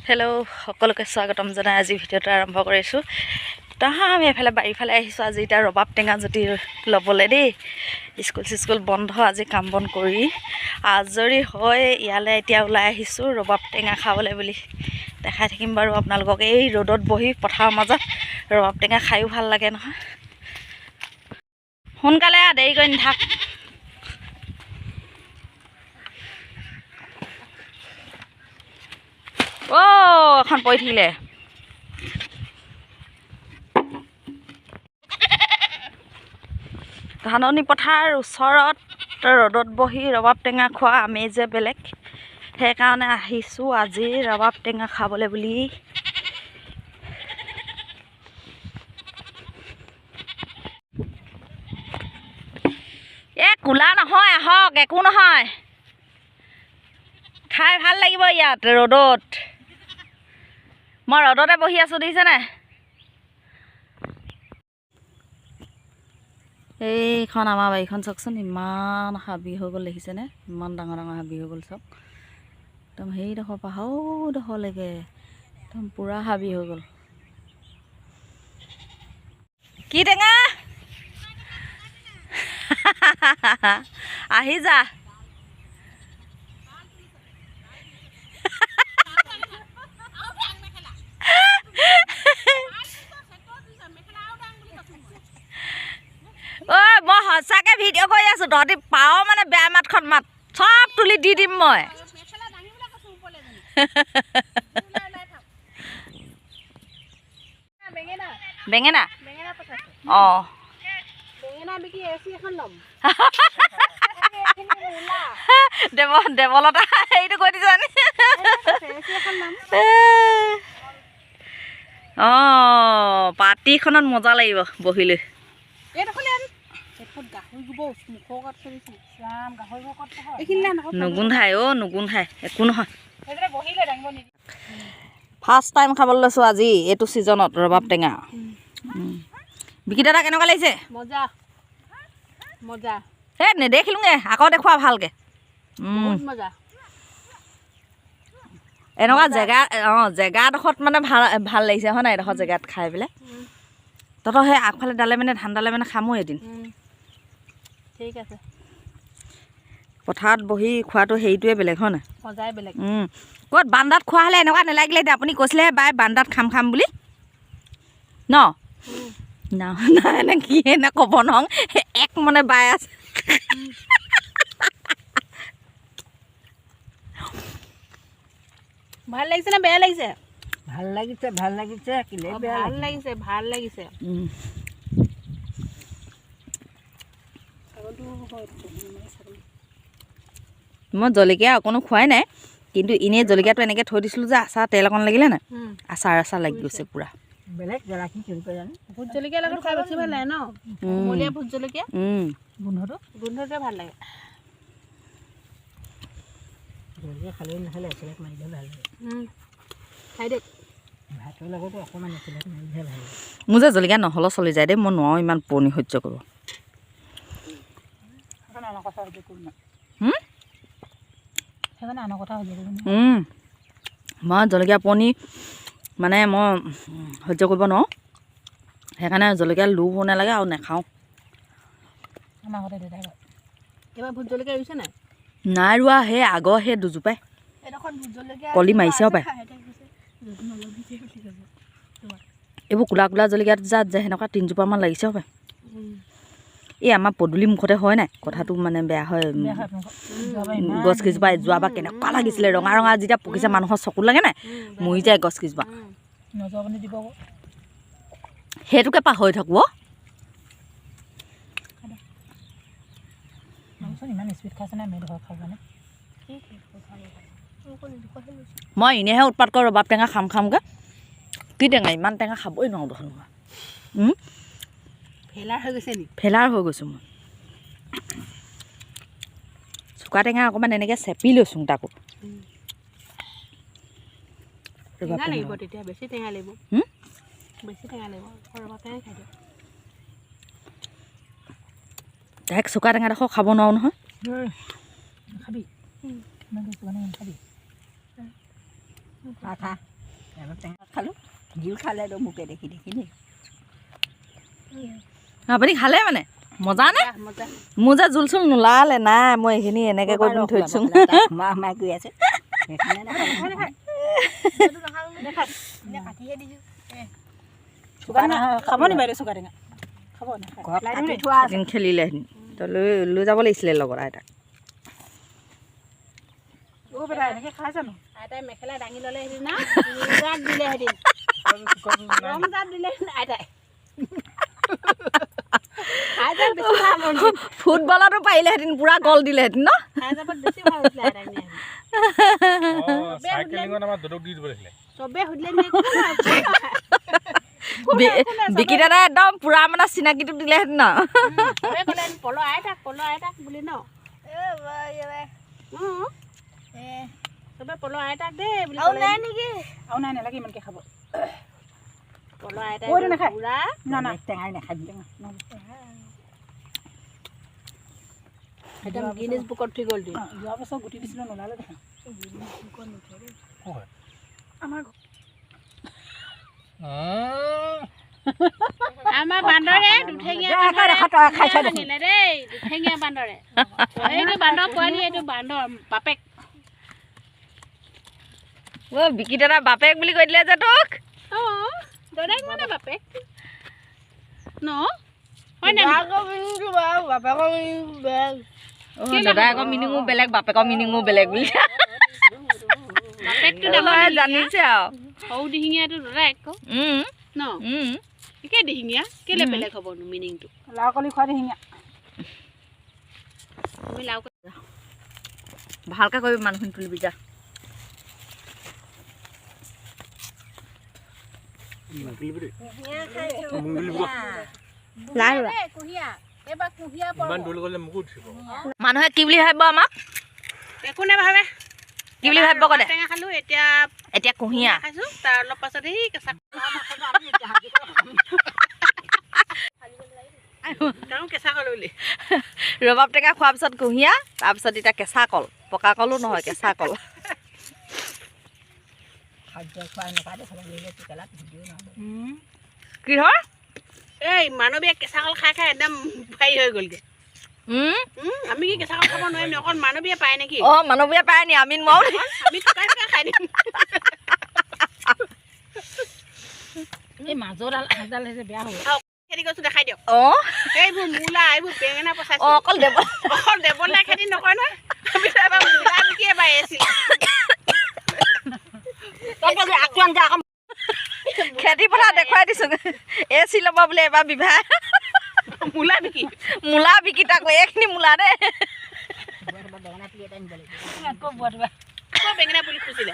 Hello' সকলোকে স্বাগতম জনাই আজি ভিডিঅ'টো আৰম্ভ কৰিছোঁ। আমি এফালে বাৰীফালে আহিছোঁ। আজি এতিয়া ৰবাব টেঙা জুতি ল'বলৈ দেই। স্কুল বন্ধ, আজি কাম বন কৰি আজৰি হৈ ইয়ালৈ এতিয়া ওলাই আহিছোঁ ৰবাব টেঙা খাবলৈ বুলি। দেখাই থাকিম বাৰু আপোনালোকক। এই ৰ'দত বহি পথাৰৰ মাজত ৰবাব টেঙা খায়ো ভাল লাগে নহয়। সোনকালে দেৰি কৰি নাথাক। এখন পৰি থাকিলে। ধাননি পথাৰ ওচৰত ৰ'দত বহি ৰবাব টেঙা খোৱা আমেজে বেলেগ। সেইকাৰণে আহিছোঁ আজি ৰবাব টেঙা খাবলৈ বুলি। কোলা নহয়, আহক, একো নহয়। খাই ভাল লাগিব ইয়াত ৰ'দত। মই ৰ'দতে বহি আছোঁ, দেখিছেনে? এইখন আমাৰ বাৰীখন চাওকচোন, ইমান হাবি হৈ গ'ল দেখিছেনে? ইমান ডাঙৰ ডাঙৰ হাবি হৈ গ'ল চাওক। একদম সেইডোখৰ পৰা সৌডোখৰলৈকে একদম পূৰা হাবি হৈ গ'ল। কি টেঙা? আহি যা। মই সঁচাকৈ ভিডিঅ' কৰি আছোঁ। তহঁতি পাৱ মানে বেয়া মাতখন মাত, চব তুলি দি দিম মই। বেঙেনা অঁ দেৱলতা হেৰিটো কৈ দিছ নি? অঁ পাৰ্টিখনত মজা লাগিব বহিলৈ। নুগোন্ধাই নুগোন্ধাই, একো নহয়। ফাৰ্ষ্ট টাইম খাবলৈ লৈছোঁ আজি এইটো ছিজনত ৰবাব টেঙা। বিকি দাদা কেনেকুৱা লাগিছে? মজা মজা। এই নেদেখিলোঁগে, আকৌ দেখুওৱা ভালকৈ। মজা এনেকুৱা জেগা জেগাডোখৰত মানে ভাল লাগিছে হয় নাই? এডোখৰ জেগাত খাই পেলাই। তহঁতৰ সেই আগফালে ডালে মানে ধান ডালে মানে খামো এদিন। ঠিক আছে। পথাৰত বহি খোৱাটো হেৰিটোৱে বেলেগ হয় নাই? মজাই বেলেগ। ক'ত বান্দাত খোৱা হ'লে এনেকুৱা নালাগিলে এতিয়া। আপুনি কৈছিলেহে বাই বান্দাত খাম বুলি ন? নাই নে কি নে ক'ব নহওঁ, এক মানে বাই আছে। ভাল লাগিছে নে বেয়া লাগিছে? ভাল লাগিছে, ভাল লাগিছে। ভাল লাগিছে, ভাল লাগিছে। মই জলকীয়া অকণো খোৱাই নাই, কিন্তু এনেই জলকীয়াটো এনেকৈ থৈ দিছিলোঁ যে আচাৰ তেল অকণ লাগিলে নাই, আচাৰ লাগি গৈছে পূৰা। বেলেগ জলকী জলকীয়া জানো ভোট জলকীয়া লগত খাই বেছি ভাল লাগে ন? কুমলীয়া ভোট জলকীয়া গোন্ধটোৱে ভাল লাগে। জলকীয়া খালেও নাখালে একেলগ মাৰিলে ভাল লাগে। খাই দে। ভাতৰ লগতো অকণমান একেলগ মাৰিলেহে ভাল লাগে। মোৰ যে জলকীয়া নহ'লেও চলি যায় দেই, মই নোৱাৰোঁ ইমান পুৰণি সহ্য কৰিব। মই জলকীয়া পুৰণি মানে মই সহ্য কৰিব নোৱাৰোঁ। সেইকাৰণে জলকীয়া লোভো নালাগে আৰু নাখাওঁ। আমাৰ ঘৰতে দেউতাই কয়, এইবাৰ ভোট জলকীয়া ৰুইছে নাই? নাই ৰোৱা, সেই আগৰ সেই দুজোপাই কলি মাৰিছেও পায়। এইবোৰ কোলা কোলা জলকীয়া জাত যে সেনেকুৱা 3জোপামান লাগিছেও পায়। এই আমাৰ পদূলি মুখতে হয় নাই কথাটো মানে বেয়া হয়। গছকেইজোপা যোৱাবাৰ কেনেকুৱা লাগিছিলে, ৰঙা ৰঙা যেতিয়া পকিছে মানুহৰ চকু লাগে নাই, মৰি যায় গছকেইজোপা। সেইটোকে পাহৰি থাকোঁ। মই এনেইহে উৎপাত কৰোঁ ৰবাব টেঙা খামকৈ। কি টেঙা ইমান টেঙা খাবই নোৱাৰোঁ দেখোন। ফেলাৰ হৈ গৈছে নি? ফেলাৰ হৈ গৈছোঁ মই। চুকা টেঙা অকণমান এনেকৈ চেপি লৈছোঁ তাকো। টেঙা লাগিব তেতিয়া, বেছি টেঙা লাগিব। বেছি টেঙা লাগিব, ৰবাব টেঙাই খাই দিয়ক। ডাইৰেক্ট চুকা টেঙাডোখৰ খাব নোৱাৰোঁ নহয়। খাবি খাবি। খা খা। এবাৰ টেঙা খালোঁ জোল খালে তো মোকে দেখি দেখি দেই আপুনি খালে মানে মজা নে মজা মোৰ যে জোল চোল নোলালে নাই মই এইখিনি এনেকৈ কৰি পিনি থৈ দিছোঁ সোমাই সোমাই গৈ আছে সেইকাৰণে খাব নি বাইদেউ চুকা টেঙা খাব নাখায় ঘৰত কাটি থোৱা আছে এদিন খেলিলেহেঁতেন তই লৈ যাব লাগিছিলে লগত আইতাক অ' বেটা এনেকৈ খাই জানো আইতাই মেখেলা দাঙি ল'লে হেঁতেন না ৰংজাত দিলে হেঁতেন ৰংজাত দিলে আইতাই খাই যাব বেছি ভাল হ'ল ফুটবলতো পাৰিলেহেঁতেন পূৰা গ'ল দিলেহেঁতেন ন খাই যাব বেছি ভাল হৈছিলে আইতাক নিয়ে চবেই সুধিলে বিকি দাদা একদম পূৰা মানে চিনাকিটো দিলেহেঁতেন ন চবেই ক'লে পল আইতাক বুলি ন চবে পল আইতাক দেই বুলি ক'লে নেকি আৰু নাই নালাগে ইমানকৈ খাব পল আইতাক পুৰা টেঙাই নাখাবি একদম গিনিজ বুকত উঠি গ'ল যোৱা বছৰ গুটি দিছিলোঁ নোলালে দেখোন আমাৰ বান্দৰে দুঠেঙীয়া আনিলে দেই দুঠেঙীয়া বান্দৰে এইটো বান্দৰ পোৱালি এইটো বান্দৰ বাপেক অ' বিকি দাদা বাপেক বুলি কৈ দিলে যে তোক অঁ দদাইক মানে বাপেক ন হয় নাই দাদা আকৌ মিনিঙো বেলেগ বাপেকৰ মিনিঙো বেলেগ বুলি বাপেকটো জানিছে আৰু সৰু দিহিঙীয়াটো দদাইক ন একে দিহিঙীয়া কেলে বেলেগ হ'বনো মিনিংটো লাও কলি খোৱা দিহিঙীয়া তুমি লাও ভালকৈ কৰিবি মানুহখিনি তুলিবি যা মানুহে কি বুলি ভাবিব আমাক একো নাভাবে কি বুলি ভাবিব কয় দে টেঙা খালোঁ এতিয়া এতিয়া কুঁহিয়া খাইছোঁ তাৰ অলপ পাছত এই কেঁচা কেঁচা কল বুলি ৰবাব টেঙা খোৱাৰ পিছত কুঁহিয়া তাৰপিছত এতিয়া কেঁচা কল পকা কলো নহয় কেঁচা কল কি হয় এই মানৱীয়ে কেঁচা কল খাই খাই একদম হেৰি হৈ গ'লগৈ আমি কি কেঁচা কল খাব নোৱাৰিম অকণ মানৱীয়ে পায় নেকি অঁ মানৱীয়ে পায় নি আমি নোৱাৰো আমি টুকাই টুকাই খাই দিম এই মাজৰডাল আঠডাল হৈছে বেয়া হ'ব খেতি কৰিছোঁ দেখাই দিয়ক অঁ এইবোৰ মূলা এইবোৰ বেঙেনা পচাইছোঁ অঁ অকল দেৱ অকল দেৱলাই খেতি নকৰে নহয় আমি এবাৰ মূলা বিকিয়ে পাই আছিলোঁ খেতি পথাৰ দেখুৱাই দিছোঁ এই চি ল'ব বোলে এবাৰ বিভাই মূলা বিকি মূলা বিকি তাকো এইখিনি মূলা দেই বেঙেনা পুলি খুজিলে